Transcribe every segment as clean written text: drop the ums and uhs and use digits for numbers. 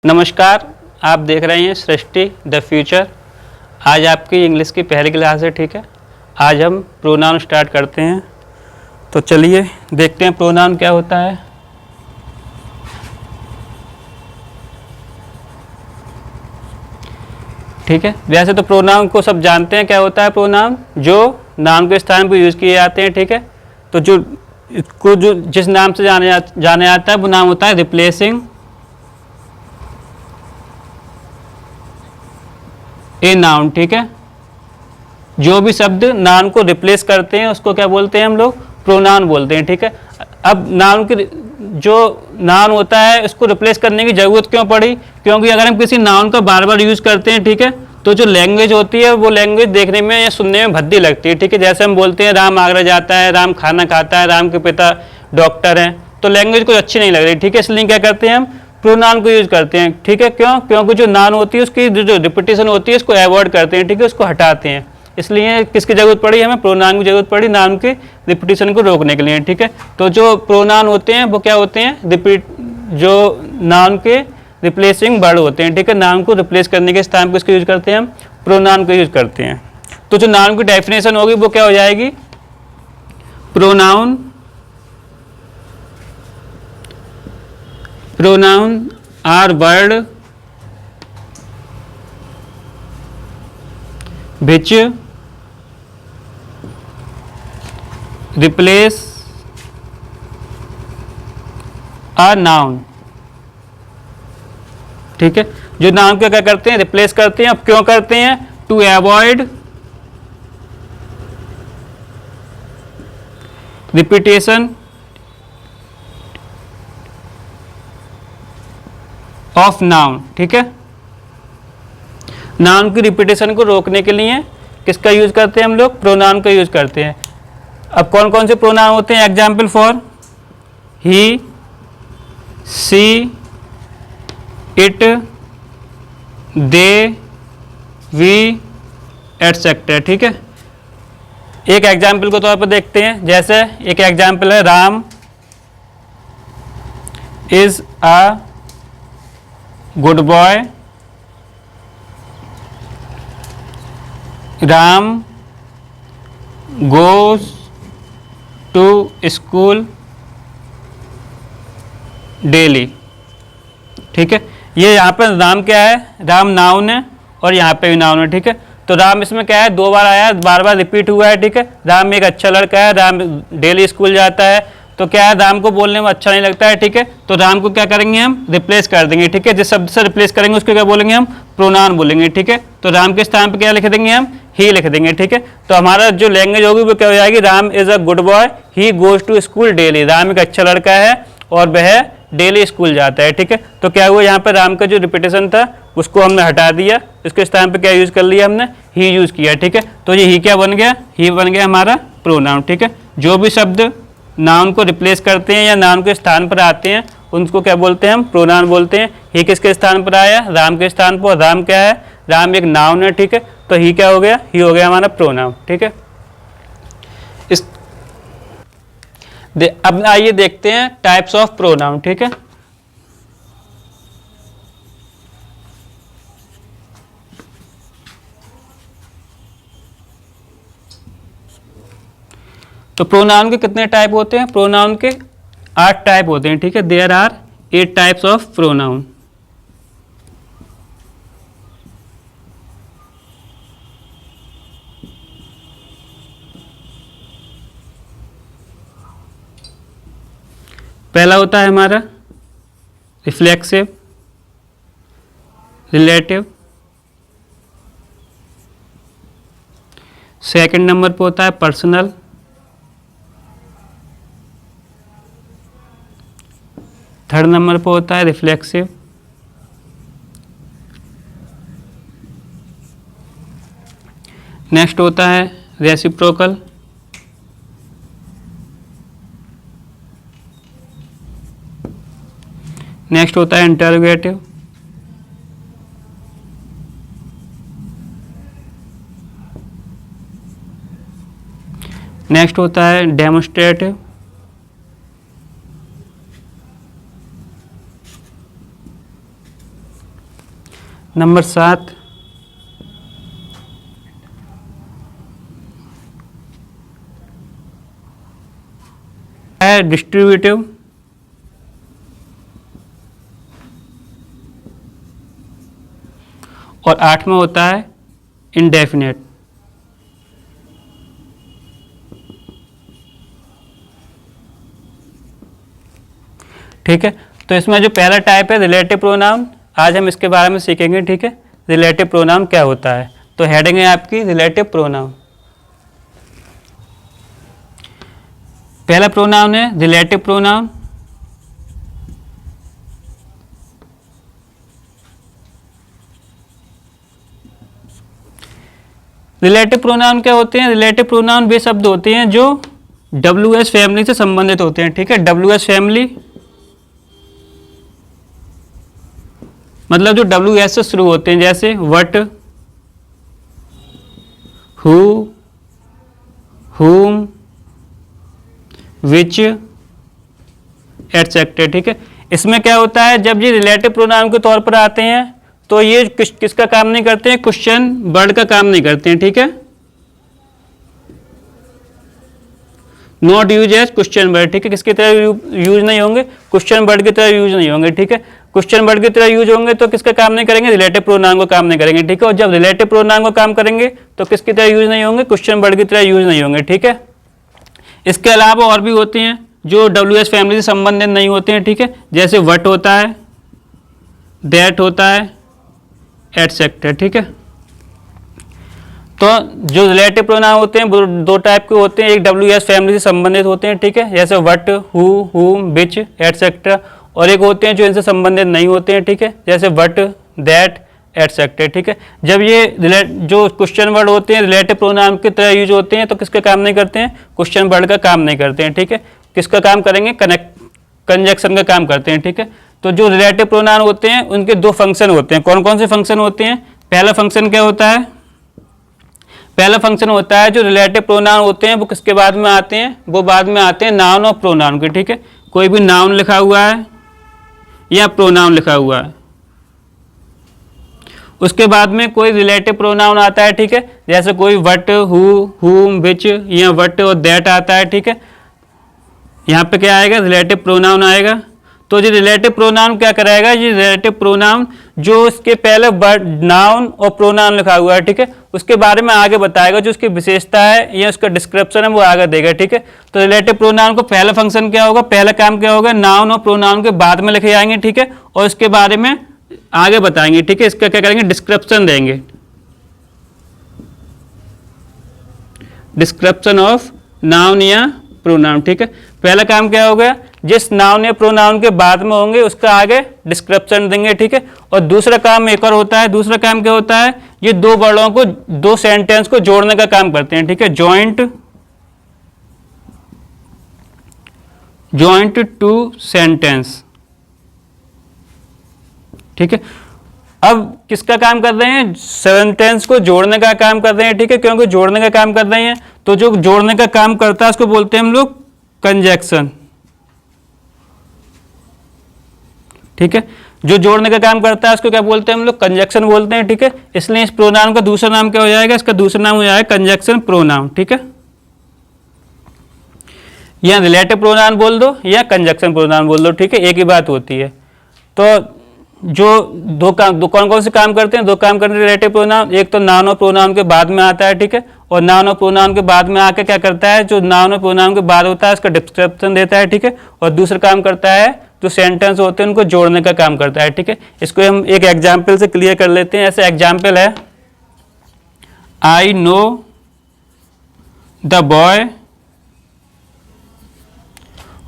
नमस्कार, आप देख रहे हैं सृष्टि द फ्यूचर। आज आपकी इंग्लिश की पहली क्लास है। ठीक है, आज हम प्रोनाउन स्टार्ट करते हैं। तो चलिए देखते हैं प्रोनाउन क्या होता है। ठीक है, वैसे तो प्रोनाउन को सब जानते हैं क्या होता है। प्रोनाउन जो नाम के स्थान पर यूज़ किए जाते हैं। ठीक है, तो जो जिस नाम से जाने जाता है वो नाम होता है रिप्लेसिंग ए नाउन। ठीक है, जो भी शब्द नाउन को रिप्लेस करते हैं उसको क्या बोलते हैं हम लोग, प्रोनाउन बोलते हैं। ठीक है, अब नाउन की जो नाउन होता है उसको रिप्लेस करने की ज़रूरत क्यों पड़ी, क्योंकि अगर हम किसी नाउन का बार बार यूज़ करते हैं, ठीक है, तो जो लैंग्वेज होती है वो लैंग्वेज देखने में या सुनने में भद्दी लगती है। ठीक है, जैसे हम बोलते हैं राम आगरा जाता है, राम खाना खाता है, राम के पिता डॉक्टर हैं, तो लैंग्वेज कुछ अच्छी नहीं लग रही। ठीक है, इसलिए क्या करते हैं हम प्रोनाउन को यूज़ करते हैं। ठीक है, क्यों, क्योंकि जो नाउन होती है उसकी जो रिपीटेशन होती है उसको अवॉइड करते हैं। ठीक है, उसको हटाते हैं, इसलिए किसकी ज़रूरत पड़ी, हमें प्रोनाउन की ज़रूरत पड़ी नाउन की रिपीटेशन को रोकने के लिए। ठीक है, तो जो प्रोनाउन होते हैं वो क्या होते हैं, जो नाउन के रिप्लेसिंग वर्ड होते हैं। ठीक है, नाउन को रिप्लेस करने के स्थान पर किसको यूज़ करते हैं, हम प्रोनाउन को यूज़ करते हैं। तो जो नाउन की डेफिनेशन होगी वो क्या हो जाएगी, Pronoun are word which replace a noun। ठीक है, जो नाउन को क्या करते हैं, रिप्लेस करते हैं। अब क्यों करते हैं, to avoid repetition of noun. ठीक है, नाउन की रिपीटेशन को रोकने के लिए किसका यूज करते हैं हम लोग, प्रोनाउन का यूज करते हैं। अब कौन कौन से प्रोनाउन होते हैं, example for he, she, it, they, we, etcetera. ठीक है, एक एग्जाम्पल के तौर पर देखते हैं। जैसे एक एग्जाम्पल है, Ram is a good boy, Ram goes to school daily. ठीक है, ये यहाँ पर राम क्या है, राम नाउन है और यहाँ पे भी नाउन है। ठीक है, तो राम इसमें क्या है, दो बार आया, बार बार रिपीट हुआ है। ठीक है, राम एक अच्छा लड़का है, राम डेली स्कूल जाता है, तो क्या है, राम को बोलने में अच्छा नहीं लगता है। ठीक है, तो राम को क्या करेंगे, हम रिप्लेस कर देंगे। ठीक है, जिस शब्द से रिप्लेस करेंगे उसको क्या बोलेंगे, हम प्रोनाउन बोलेंगे। ठीक है, तो राम के स्थान पर क्या लिख देंगे, हम ही लिख देंगे। ठीक है, तो हमारा जो लैंग्वेज होगी वो क्या हो जाएगी, Ram is a good boy, he goes to school daily. Ram एक अच्छा लड़का है और वह डेली स्कूल जाता है। ठीक है, तो क्या हुआ, यहाँ पर राम का जो रिपीटेशन था उसको हमने हटा दिया, इसके स्थान पे क्या यूज़ कर लिया, हमने ही यूज़ किया। ठीक है, तो ये ही क्या बन गया, ही बन गया हमारा प्रोनाउन। ठीक है, जो भी शब्द नाउन को रिप्लेस करते हैं या नाउन के स्थान पर आते हैं उनको क्या बोलते हैं, हम प्रोनाउन बोलते हैं। ही किसके स्थान पर आया, राम के स्थान पर। राम क्या है, राम एक नाउन है। ठीक है, तो ही क्या हो गया, ही हो गया हमारा प्रोनाउन। ठीक है, अब आइए देखते हैं टाइप्स ऑफ प्रोनाउन। ठीक है, तो प्रोनाउन के कितने टाइप होते हैं, प्रोनाउन के 8 टाइप होते हैं। ठीक है, there are 8 types of pronoun. पहला होता है हमारा रिफ्लेक्सिव, रिलेटिव। सेकंड नंबर पे होता है पर्सनल। थर्ड नंबर पे होता है रिफ्लेक्सिव। नेक्स्ट होता है रेसिप्रोकल। नेक्स्ट होता है इंटरोगेटिव। नेक्स्ट होता है डेमोस्ट्रेटिव। नंबर 7 है डिस्ट्रीब्यूटिव, और 8 में होता है इंडेफिनेट। ठीक है, तो इसमें जो पहला टाइप है रिलेटिव प्रोनाउन, आज हम इसके बारे में सीखेंगे। ठीक है, रिलेटिव प्रोनाउन क्या होता है। तो हेडिंग है आपकी रिलेटिव प्रोनाउन। पहला प्रोनाउन है रिलेटिव प्रोनाउन। रिलेटिव प्रोनाउन क्या होते हैं? रिलेटिव प्रोनाउन वे शब्द होते हैं जो WS फैमिली से संबंधित होते हैं। ठीक है, WS फैमिली मतलब जो WS से शुरू होते हैं, जैसे what, who, whom, which, etcetera. ठीक है, इसमें क्या होता है, जब ये रिलेटिव प्रोनाउन के तौर पर आते हैं तो ये किसका काम नहीं करते हैं? क्वेश्चन वर्ड का काम नहीं करते हैं। ठीक है, not use as question word. ठीक है, किसकी तरह यूज नहीं होंगे? क्वेश्चन वर्ड की तरह यूज नहीं होंगे। ठीक है, क्वेश्चन वर्ड की तरह यूज होंगे तो किसका काम नहीं करेंगे? रिलेटिव प्रोनाउन को काम नहीं करेंगे। ठीक है, और जब रिलेटिव प्रोनाउन को काम करेंगे तो किसकी तरह यूज नहीं होंगे? क्वेश्चन वर्ड की तरह यूज नहीं होंगे। ठीक है, इसके अलावा और भी होते हैं जो WS फैमिली से संबंधित नहीं होते हैं। ठीक है, जैसे वट होता है, दैट होता है, एटसेट्रा। ठीक है, तो जो रिलेटिव प्रोनाउन होते हैं वो दो टाइप के होते हैं। एक WS फैमिली से संबंधित होते हैं। ठीक है, जैसे what, who, whom, which, etcetera. और एक होते हैं जो इनसे संबंधित नहीं होते हैं। ठीक है, जैसे वट, दैट, एटसेट्रा। ठीक है, जब ये जो क्वेश्चन वर्ड होते हैं रिलेटिव प्रोनाउन की तरह यूज होते हैं तो किसका काम नहीं करते हैं? क्वेश्चन वर्ड का काम नहीं करते हैं। ठीक है, किसका काम करेंगे? कंजक्शन का काम करते हैं। ठीक है, तो जो रिलेटिव प्रोनाउन होते हैं उनके दो फंक्शन होते हैं। कौन कौन से फंक्शन होते हैं? पहला फंक्शन क्या होता है? पहला फंक्शन होता है जो रिलेटिव प्रोनाउन होते हैं वो किसके बाद में आते हैं? वो बाद में आते हैं नाउन और प्रोनाउन के। ठीक है, कोई भी नाउन लिखा हुआ है या प्रोनाउन लिखा हुआ है, उसके बाद में कोई रिलेटिव प्रोनाउन आता है। ठीक है, जैसे कोई वट, हु, whom, which या वट और दैट आता है। ठीक है, यहाँ पे क्या आएगा? रिलेटिव प्रोनाउन आएगा। तो जो रिलेटिव प्रोनाउन क्या कराएगा? ये रिलेटिव प्रोनाउन जो इसके पहले वर्ड, नाउन और प्रोनाउन लिखा हुआ है, ठीक है, उसके बारे में आगे बताएगा। जो उसकी विशेषता है या उसका डिस्क्रिप्शन है वो आगे देगा। ठीक है, तो रिलेटिव प्रोनाउन को पहला फंक्शन क्या होगा? पहला काम क्या होगा? नाउन और प्रोनाउन के बाद में लिखे जाएंगे। ठीक है, और इसके बारे में आगे बताएंगे। ठीक है, इसका क्या करेंगे? डिस्क्रिप्शन देंगे, डिस्क्रिप्शन ऑफ नाउन या प्रोनाउन। ठीक है, पहला काम क्या होगा? जिस नाउन या प्रोनाउन के बाद में होंगे उसका आगे डिस्क्रिप्शन देंगे। ठीक है, और दूसरा काम एक और होता है। दूसरा काम क्या होता है? ये दो वर्डों को, दो सेंटेंस को जोड़ने का काम करते हैं। ठीक है, जॉइंट टू सेंटेंस। ठीक है, अब किसका काम कर रहे हैं? सेंटेंस को जोड़ने का काम कर रहे हैं। ठीक है, क्योंकि जोड़ने का काम कर रहे हैं तो जो जोड़ने का काम करता है उसको बोलते हैं हम लोग कंजक्शन। ठीक है, जो जोड़ने का काम करता है उसको क्या बोलते हैं हम लोग? कंजक्शन बोलते हैं। ठीक है, इसलिए इस प्रोनाउन का दूसरा नाम क्या हो जाएगा? इसका दूसरा नाम हो जाएगा कंजक्शन प्रोनाउन। ठीक है, या रिलेटिव प्रोनाउन बोल दो या कंजक्शन प्रोनाउन बोल दो। ठीक है, एक ही बात होती है। तो जो दो कौन कौन से काम करते हैं? दो काम करते हैं रिलेटिव प्रोनाउन। एक तो नाउन और प्रोनाउन के बाद में आता है। ठीक है, और नाउन और प्रोनाउन के बाद में आके क्या करता है? जो नाउन और प्रोनाउन के बाद होता है उसका डिस्क्रिप्शन देता है। ठीक है, और दूसरा काम करता है जो सेंटेंस होते हैं उनको जोड़ने का काम करता है। ठीक है, इसको हम एक एग्जाम्पल से क्लियर कर लेते हैं। ऐसे एग्जाम्पल है, I know the boy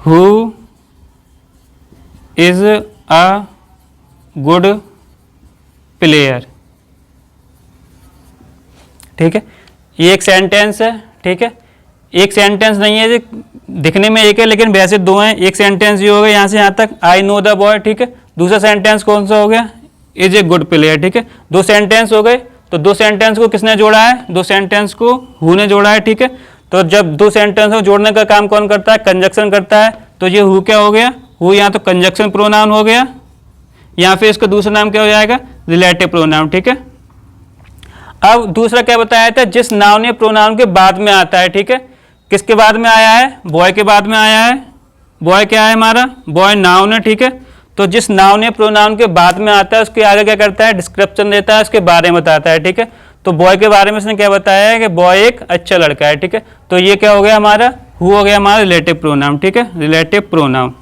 who is a good player. ठीक है, ये एक सेंटेंस है। ठीक है, एक सेंटेंस नहीं है, दिखने में एक है लेकिन वैसे दो हैं। एक सेंटेंस ये हो गया यहाँ से यहाँ तक, आई नो द बॉय। ठीक है, दूसरा सेंटेंस कौन सा हो गया? Is a good player. ठीक है, दो सेंटेंस हो गए। तो दो सेंटेंस को किसने जोड़ा है? दो सेंटेंस को हु ने जोड़ा है। ठीक है, तो जब दो सेंटेंस को जोड़ने का काम कौन करता है? कंजक्शन करता है। तो ये हु क्या हो गया? हु यहाँ तो कंजक्शन प्रोनाउन हो गया, या फिर इसका दूसरा नाम क्या हो जाएगा, रिलेटिव प्रोनाउन। ठीक है, अब दूसरा क्या बताया था, जिस नाउन या प्रोनाउन के बाद में आता है। ठीक है, किसके बाद में आया है, बॉय के बाद में आया है। बॉय क्या है हमारा, बॉय नाउन है। ठीक है, तो जिस नाउन या प्रोनाउन के बाद में आता है उसके आगे क्या करता है, डिस्क्रिप्शन देता है, उसके बारे में बताता है। ठीक है, तो बॉय के बारे में उसने क्या बताया है कि बॉय एक अच्छा लड़का है। ठीक है, तो ये क्या हो गया हमारा, हु हो गया हमारा रिलेटिव प्रोनाउन। ठीक है, रिलेटिव प्रोनाउन,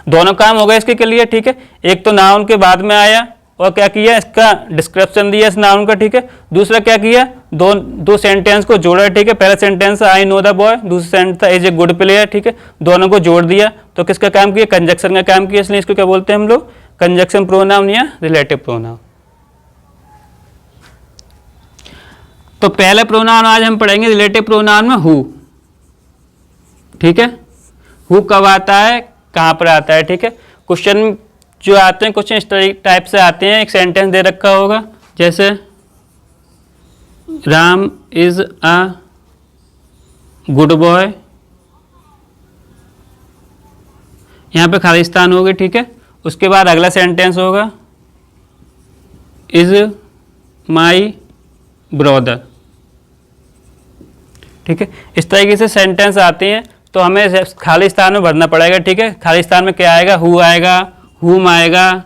दोनों काम हो गए इसके लिए। ठीक है, एक तो नाउन के बाद में आया और क्या किया, इसका डिस्क्रिप्शन दिया इस नाउन का। ठीक है, दूसरा क्या किया, दो सेंटेंस को जोड़ा। ठीक है, पहला sentence I know the boy, दूसरा सेंटेंस था इज ए गुड प्लेयर। ठीक है, दोनों को जोड़ दिया तो किसका काम किया, कंजक्शन का काम किया, इसलिए इसको क्या बोलते हैं हम लोग, कंजक्शन प्रोनाउन या रिलेटिव प्रोनाउन। तो पहले प्रोनाउन आज हम पढ़ेंगे रिलेटिव प्रोनाउन में हु। ठीक है, हु कब आता है, कहाँ पर आता है। ठीक है, क्वेश्चन जो आते हैं क्वेश्चन इस टाइप से आते हैं, एक सेंटेंस दे रखा होगा जैसे Ram is a good boy, यहाँ पे खालिस्तान होगी। ठीक है, उसके बाद अगला सेंटेंस होगा इज माई ब्रदर। ठीक है, इस तरीके से सेंटेंस आते हैं तो हमें खालिस्तान में भरना पड़ेगा। ठीक है, खालिस्तान में क्या आएगा, हु आएगा, हुम आएगा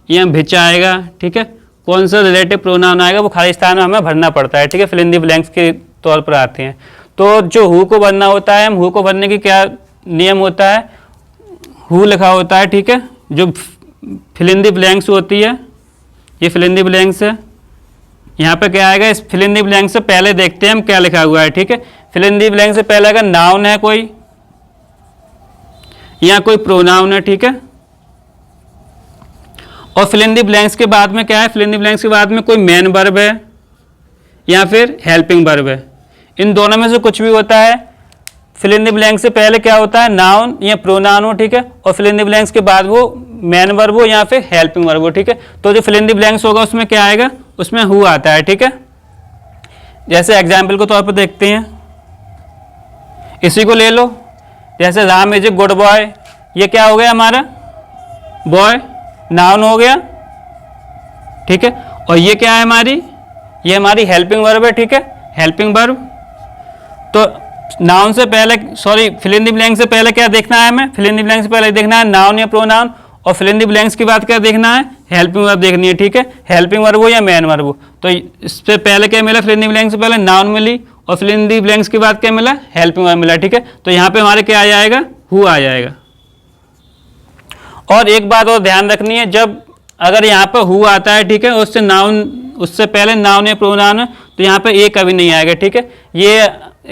या भिच आएगा। ठीक है, कौन सा रिलेटिव प्रोनाउन आएगा वो खालिस्तान में हमें भरना पड़ता है। ठीक है, फिल इन द ब्लैंक्स के तौर पर आते हैं। तो जो हु को भरना होता है, हम हु को भरने की क्या नियम होता है, हु लिखा होता है। ठीक है, जो फिल इन द ब्लैंक्स होती है, ये फिल इन द ब्लैंक्स है, यहाँ पे क्या आएगा, इस फिल इन द ब्लैंक से पहले देखते हैं हम क्या लिखा हुआ है। ठीक है, फिल इन द ब्लैंक से पहले अगर नाउन है कोई या कोई प्रोनाउन है। ठीक है, और फिल इन द ब्लैंक्स के बाद में क्या है, फिल इन द ब्लैंक्स के बाद में कोई मेन वर्ब है या फिर हेल्पिंग वर्ब है, इन दोनों में से कुछ भी होता है। फिल इन द ब्लैंक से पहले क्या होता है, नाउन या प्रोनाउन हो। ठीक है, और फिल इन द ब्लैंक्स के बाद वो मेन वर्ब हो या फिर हेल्पिंग वर्ब हो। ठीक है, तो जो फिल इन द ब्लैंक्स होगा उसमें क्या आएगा, उसमें हु आता है। ठीक है, जैसे एग्जाम्पल के तौर पर देखते हैं, इसी को ले लो, जैसे Ram is a good boy, ये क्या हो गया हमारा, बॉय नाउन हो गया। ठीक है, और ये क्या है हमारी, ये हमारी हेल्पिंग वर्ब है। ठीक है, हेल्पिंग वर्ब। तो नाउन से पहले, sorry, fill in the blank से पहले क्या देखना है हमें, फिल इन द ब्लैंक से पहले देखना है नाउन या प्रोनाउन, और फिल इन द ब्लैंक्स के बाद क्या देखना है, हेल्पिंग वर्ब देखनी है। ठीक है, हेल्पिंग वर्ब हो या मेन वर्ब हो। तो इससे पहले क्या मिला, फिल इन द ब्लैंक से पहले नाउन मिली, और फिल इन द ब्लैंक्स के बाद क्या मिला, हेल्पिंग वर्ब मिला। ठीक है, तो यहाँ पे हमारे क्या आ जाएगा, हु आ जाएगा। और एक बात और ध्यान रखनी है, जब अगर यहाँ पर हु आता है, ठीक है, उससे नाउन, उससे पहले नाउन या प्रोनाउन है, तो यहाँ पे ए कभी नहीं आएगा। ठीक है, ये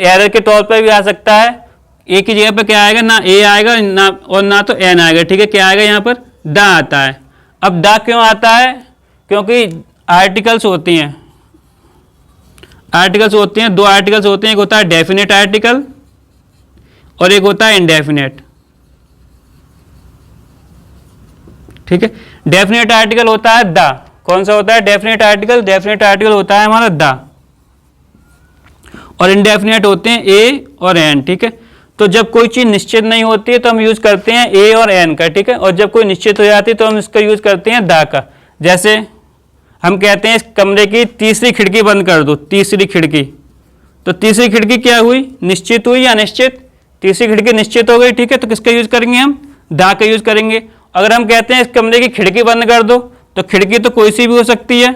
एरर के तौर पर भी आ सकता है। ए की जगह पे क्या आएगा, ना ए आएगा ना, और ना तो एन आएगा। ठीक है, क्या आएगा यहाँ पर, दा आता है। अब दा क्यों आता है, क्योंकि आर्टिकल्स होती हैं, आर्टिकल्स होती हैं, दो आर्टिकल्स होते हैं, एक होता है डेफिनेट आर्टिकल और एक होता है इनडेफिनेट। ठीक है, डेफिनेट आर्टिकल होता है द, कौन सा होता है डेफिनेट आर्टिकल, डेफिनेट आर्टिकल होता है हमारा द, और इनडेफिनेट होते हैं ए और एन। ठीक है, तो जब कोई चीज़ निश्चित नहीं होती है तो हम यूज करते हैं ए और एन का। ठीक है, और जब कोई निश्चित हो जाती है तो हम इसका यूज करते हैं द का। जैसे हम कहते हैं इस कमरे की तीसरी खिड़की बंद कर दो, तीसरी खिड़की, तो तीसरी खिड़की क्या हुई, निश्चित हुई या अनिश्चित, तीसरी खिड़की निश्चित हो गई। ठीक है, तो किसका यूज करेंगे हम, द का यूज करेंगे। अगर हम कहते हैं इस कमरे की खिड़की बंद कर दो, तो खिड़की तो कोई सी भी हो सकती है,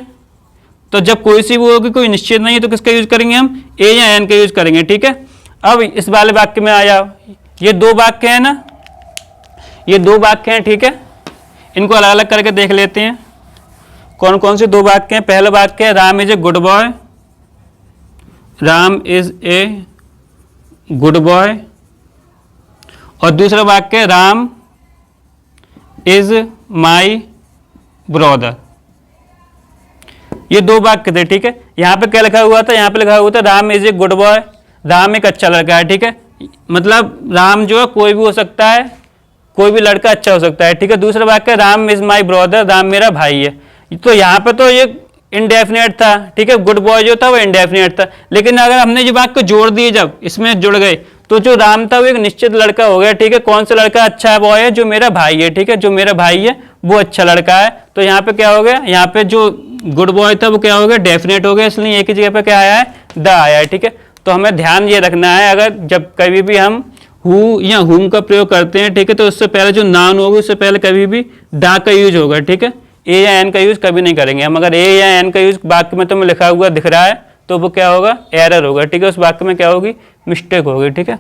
तो जब कोई सी भी होगी, कोई निश्चित नहीं है, तो किसका यूज करेंगे हम, ए या एन का यूज करेंगे। ठीक है, अब इस वाले वाक्य में आ जाओ, ये दो वाक्य है ना, ये दो वाक्य हैं। ठीक है, इनको अलग अलग करके देख लेते हैं कौन कौन से दो वाक्य हैं। पहला वाक्य है Ram is a good boy, Ram is a good boy, और दूसरा वाक्य है राम इज माई ब्रदर। ये दो वाक्य थे। ठीक है, यहाँ पे क्या लिखा हुआ था, यहाँ पे लिखा हुआ था Ram is a good boy, Ram एक अच्छा लड़का है। ठीक है, मतलब राम जो है कोई भी हो सकता है, कोई भी लड़का अच्छा हो सकता है। ठीक है, दूसरा वाक्य Ram is my brother, Ram मेरा भाई है। तो यहाँ पे तो ये इनडेफिनेट था। ठीक है, गुड बॉय जो था वो इनडेफिनेट था, लेकिन अगर हमने जो वाक्य जोड़ दिए, जब इसमें जुड़ गए, तो जो राम था वो एक निश्चित लड़का हो गया, ठीक है। कौन सा लड़का अच्छा बॉय है? जो मेरा भाई है, ठीक है, जो मेरा भाई है वो अच्छा लड़का है। तो यहाँ पे क्या हो गया, यहाँ पे जो गुड बॉय था वो क्या हो गया, डेफिनेट हो गया, इसलिए एक ही जगह पे क्या आया है, द आया है, ठीक है। तो हमें ध्यान ये रखना है, अगर जब कभी भी हम हु या हुम का प्रयोग करते हैं, ठीक है, तो उससे पहले जो नाउन होगा उससे पहले कभी भी द का यूज होगा, ठीक है। ए या एन का यूज कभी नहीं करेंगे हम। अगर ए या एन का यूज वाक्य में तुम्हें लिखा हुआ दिख रहा है तो वो क्या होगा, एरर होगा, ठीक है, उस वाक्य में क्या होगी, मिस्टेक होगी, ठीक है।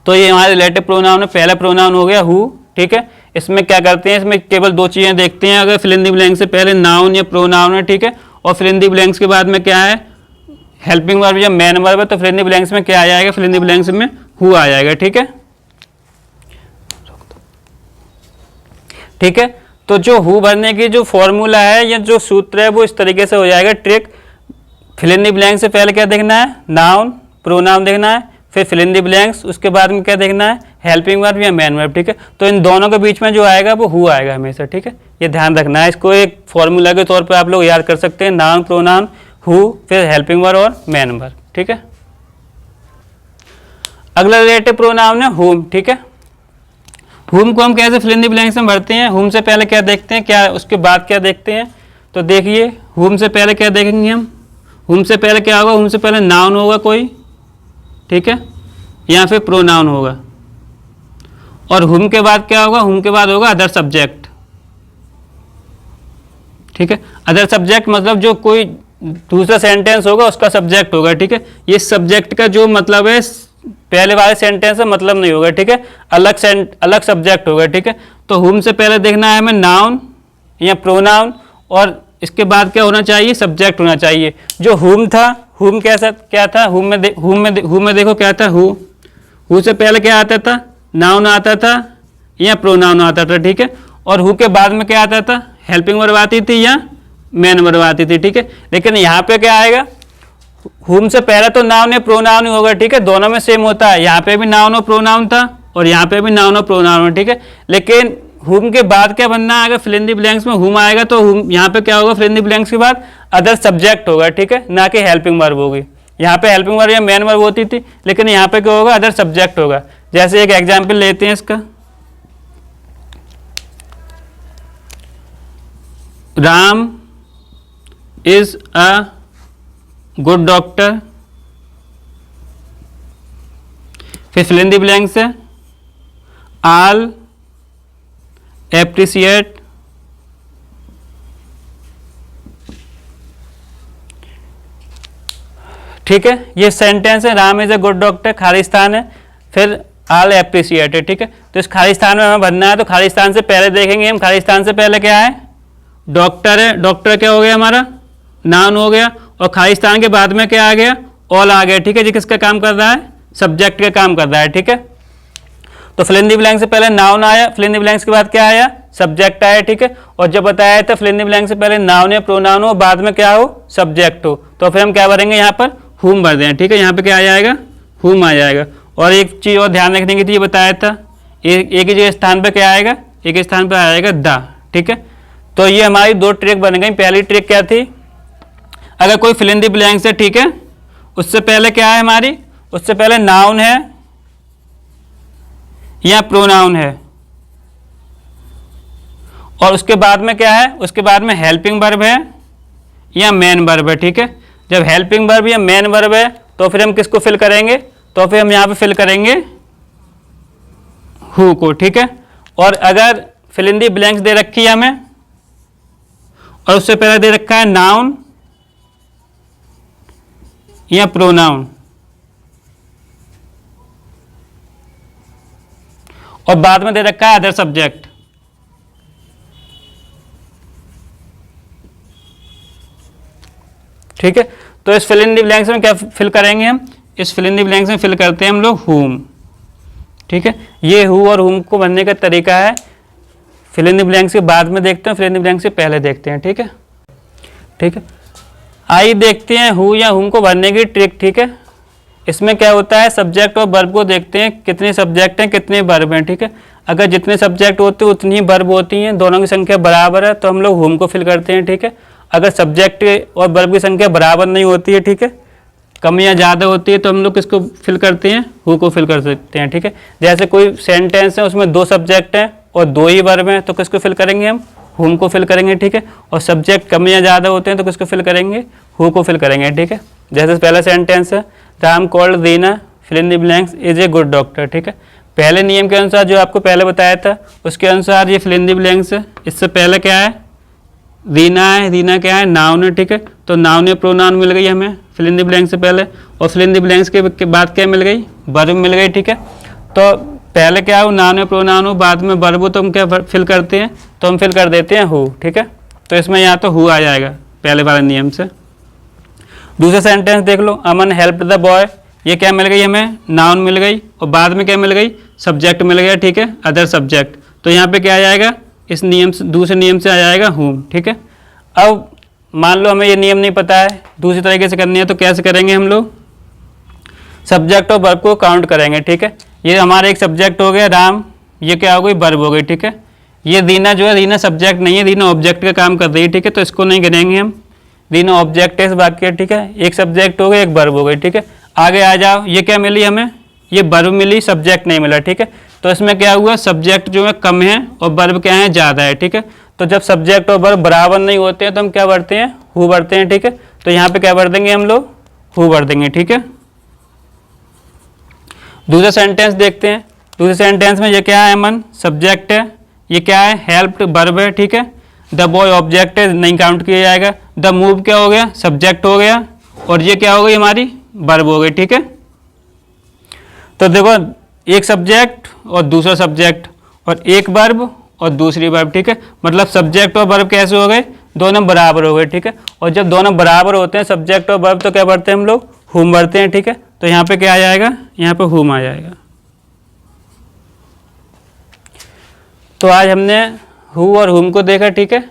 तो ये हमारे रिलेटिव प्रोनाउन है। पहला प्रोनाउन हो गया हु, ठीक है। इसमें क्या करते हैं, इसमें केवल दो चीज़ें देखते हैं, अगर फिल इन द ब्लैंक से पहले नाउन या प्रोनाउन है, ठीक है, और फिल इन द ब्लैंक्स के बाद में क्या है, हेल्पिंग वर्ब या मैन वर्ब है, तो फिल इन द ब्लैंक्स में क्या आ जाएगा, फिल इन द ब्लैंक्स में हु आ जाएगा, ठीक है, ठीक है। तो जो हु भरने की जो फॉर्मूला है या जो सूत्र है वो इस तरीके से हो जाएगा, trick. Fill in the blank से पहले क्या देखना है, नाउन प्रोनाउन देखना है, फिर फिल इन द ब्लैंक्स, उसके बाद में क्या देखना है, हेल्पिंग वर्ब या मैन वर्ब, ठीक है। तो इन दोनों के बीच में जो आएगा वो हु आएगा हमेशा, ठीक है, ये ध्यान रखना है। इसको एक फॉर्मूला के तौर पे आप लोग याद कर सकते हैं, नाउन प्रोनाउन हु, फिर हेल्पिंग वर्ब और मैन वर्ब, ठीक है। अगला रिलेटिव प्रोनाउन है हुम, ठीक है। हुम को हम कैसे फिल इन द ब्लैंक्स में भरते हैं, हुम से पहले क्या देखते हैं, क्या उसके बाद क्या देखते हैं, तो देखिए हुम से पहले क्या देखेंगे हम, हुम से पहले क्या होगा, हुम से पहले नाउन होगा कोई, ठीक है, या फिर प्रोनाउन होगा, और हुम के बाद क्या होगा, हुम के बाद होगा अदर सब्जेक्ट, ठीक है। अदर सब्जेक्ट मतलब जो कोई दूसरा सेंटेंस होगा उसका सब्जेक्ट होगा, ठीक है। ये सब्जेक्ट का जो मतलब है पहले वाले सेंटेंस से मतलब नहीं होगा, ठीक है, अलग सब्जेक्ट होगा, ठीक है। तो हुम से पहले देखना है हमें नाउन या प्रोनाउन, और इसके बाद क्या होना चाहिए, सब्जेक्ट होना चाहिए। जो हुम था, हुम कैसा क्या था, हुम में देखो क्या था, हु से पहले क्या आता था, नाउन आता था या प्रोनाउन आता था, ठीक है, और हु के बाद में क्या आता था, हेल्पिंग वर्ब आती थी या मैन वर्ब आती थी, ठीक है। लेकिन यहाँ पे क्या आएगा, हुम से पहले तो नाउन या प्रोनाउन ही होगा, ठीक है, दोनों में सेम होता है। यहाँ पे भी नाउन और प्रोनाउन था और यहाँ पे भी नाउन और प्रोनाउन है, ठीक है। लेकिन हुम के बाद क्या बनना है, अगर फिल इन द ब्लैंक्स में हुम आएगा तो हुम यहाँ पे क्या होगा, फिल इन द ब्लैंक्स के बाद अदर सब्जेक्ट होगा, ठीक है, ना कि हेल्पिंग वर्ब होगी। यहाँ पे हेल्पिंग वर्ब या मैन वर्ब होती थी, लेकिन यहाँ पे क्या होगा, अदर सब्जेक्ट होगा। जैसे एक एग्जाम्पल लेते हैं इसका, Ram is a good doctor, फिर फिल इन द ब्लैंक्स है, ऑल एप्रिसिएट ठीक है, ये सेंटेंस है, Ram is a good doctor, खाली स्थान है, फिर ऑल एप्रिसिएट है, ठीक है। तो इस खाली स्थान में हमें भरना है, तो खाली स्थान से पहले देखेंगे हम, खाली स्थान से पहले क्या है, डॉक्टर है, डॉक्टर क्या हो गया हमारा, नाउन हो गया, और खाली स्थान के बाद में क्या आ गया, ऑल आ गया, ठीक है, जी किसका काम कर रहा है, सब्जेक्ट का काम कर रहा है, ठीक है। तो फिल इन द ब्लैंक से पहले नाउन आया, फिल इन द ब्लैंक्स के बाद क्या आया, सब्जेक्ट आया, ठीक है। और जब बताया था फिल इन द ब्लैंक से पहले नाउन या प्रोनाउन हो, बाद में क्या हो, सब्जेक्ट हो, तो फिर हम क्या भरेंगे, यहाँ पर हुम भर दें, ठीक है। यहाँ पे क्या आ जाएगा, हुम आ जाएगा। और एक चीज़ और ध्यान रखने की थी, ये बताया था, एक ही जगह स्थान पे क्या आएगा, एक ही स्थान पे आएगा द, ठीक है। तो ये हमारी दो ट्रिक बन गई। पहली ट्रिक क्या थी, अगर कोई फिल इन द ब्लैंक्स है, ठीक है, उससे पहले क्या है हमारी, उससे पहले नाउन है या प्रोनाउन है, और उसके बाद में क्या है, उसके बाद में हेल्पिंग वर्ब है या मेन वर्ब है, ठीक है। जब हेल्पिंग वर्ब या मेन वर्ब है तो फिर हम किसको फिल करेंगे, तो फिर हम यहाँ पे फिल करेंगे हु को, ठीक है। और अगर फिल इन द ब्लैंक्स दे रखी है हमें और उससे पहले दे रखा है नाउन या प्रोनाउन, और बाद में दे रखा है अदर सब्जेक्ट, ठीक है। तो इस फिल इन द ब्लैंक्स में क्या फिल करेंगे हम, इस फिल इन द ब्लैंक्स में फिल करते हैं हम लोग हुम, ठीक है। ये हु और हुम को बनने का तरीका है, फिल इन द ब्लैंक्स के बाद में देखते हैं, फिल इन द ब्लैंक्स से पहले देखते हैं, ठीक है, ठीक है। आइए देखते हैं हु या हुम को भरने की ट्रिक, ठीक है। इसमें क्या होता है, सब्जेक्ट और वर्ब को देखते हैं, कितने सब्जेक्ट हैं कितने वर्ब हैं, ठीक है। अगर जितने सब्जेक्ट होते हैं उतनी ही वर्ब होती हैं, दोनों की संख्या बराबर है तो हम लोग हुम को फिल करते हैं, ठीक है। अगर सब्जेक्ट और वर्ब की संख्या बराबर नहीं होती है, ठीक है, कमियां ज़्यादा होती है तो हम लोग किसको फिल करते हैं, हु को फिल कर सकते हैं, ठीक है। जैसे कोई सेंटेंस है उसमें 2 सब्जेक्ट हैं और 2 ही वर्ब हैं तो किसको फिल करेंगे हम, हुम को फिल करेंगे, ठीक है। और सब्जेक्ट कमियां ज़्यादा होते हैं तो किसको फिल करेंगे, हु को फिल करेंगे, ठीक है। जैसे पहला सेंटेंस है Ram called Reena fill in the blanks is a good doctor, ठीक है। पहले नियम के अनुसार जो आपको पहले बताया था उसके अनुसार ये फिल इन द ब्लैंक्स है। इससे पहले क्या है, रीना है, रीना क्या है, नाउन है, ठीक है। तो नाउन या प्रोनाउन मिल गई हमें फिल इन द ब्लैंक से पहले, और फिल इन द ब्लैंक्स के बाद क्या मिल गई, वर्ब मिल गई, ठीक है। तो पहले क्या हो, नाउन या प्रोनाउन हो, बाद में वर्ब हो, तो हम क्या फिल करते हैं, तो हम फिल कर देते हैं हु, ठीक है। तो इसमें यहाँ तो हु आ जाएगा पहले वाले नियम से। दूसरा सेंटेंस देख लो, अमन हेल्प द बॉय, ये क्या मिल गई हमें, नाउन मिल गई, और बाद में क्या मिल गई, सब्जेक्ट मिल गया, ठीक है, अदर सब्जेक्ट। तो यहाँ पे क्या आ जाएगा, इस नियम से, दूसरे नियम से आ जाएगा हुम, ठीक है। अब मान लो हमें ये नियम नहीं पता है, दूसरी तरीके से करनी है, तो कैसे करेंगे हम लोग, सब्जेक्ट और वर्ब को काउंट करेंगे, ठीक है। ये हमारा एक सब्जेक्ट हो गया राम, ये क्या हो गई, वर्ब हो गई, ठीक है। ये रीना जो है, रीना सब्जेक्ट नहीं है, रीना ऑब्जेक्ट का काम कर रही है, ठीक है, तो इसको नहीं गिनेंगे हम, रीना ऑब्जेक्ट है इस वाक्य है, ठीक है। एक सब्जेक्ट हो गया, एक वर्ब हो गई, ठीक है। आगे आ जाओ, ये क्या मिली हमें, ये वर्ब मिली, सब्जेक्ट नहीं मिला, ठीक है। तो इसमें क्या हुआ, सब्जेक्ट जो है कम है और वर्ब क्या है, ज़्यादा है, ठीक है। तो जब सब्जेक्ट और वर्ब बराबर नहीं होते हैं तो हम क्या बढ़ते हैं, हु बढ़ते हैं, ठीक है। तो यहाँ पे क्या बढ़ देंगे हम लोग, हु बढ़ देंगे, ठीक है। दूसरा सेंटेंस देखते हैं। दूसरे सेंटेंस में ये क्या है, अमन सब्जेक्ट है, ये क्या है, हेल्प वर्ब है, ठीक है। द बॉय ऑब्जेक्ट है, नहीं काउंट किया जाएगा। द मूव क्या हो गया, सब्जेक्ट हो गया, और ये क्या हो गई हमारी, वर्ब हो गई, ठीक है। तो देखो, एक सब्जेक्ट और दूसरा सब्जेक्ट, और एक वर्ब और दूसरी वर्ब, ठीक है। मतलब सब्जेक्ट और वर्ब कैसे हो गए, दोनों बराबर हो गए, ठीक है। और जब दोनों बराबर होते हैं सब्जेक्ट और वर्ब, तो क्या बढ़ते हैं हम लोग, हुम बढ़ते हैं, ठीक है। तो यहाँ पे क्या आ जाएगा, यहाँ पे हुम आ जाएगा। तो आज हमने हु और हुम को देखा, ठीक है।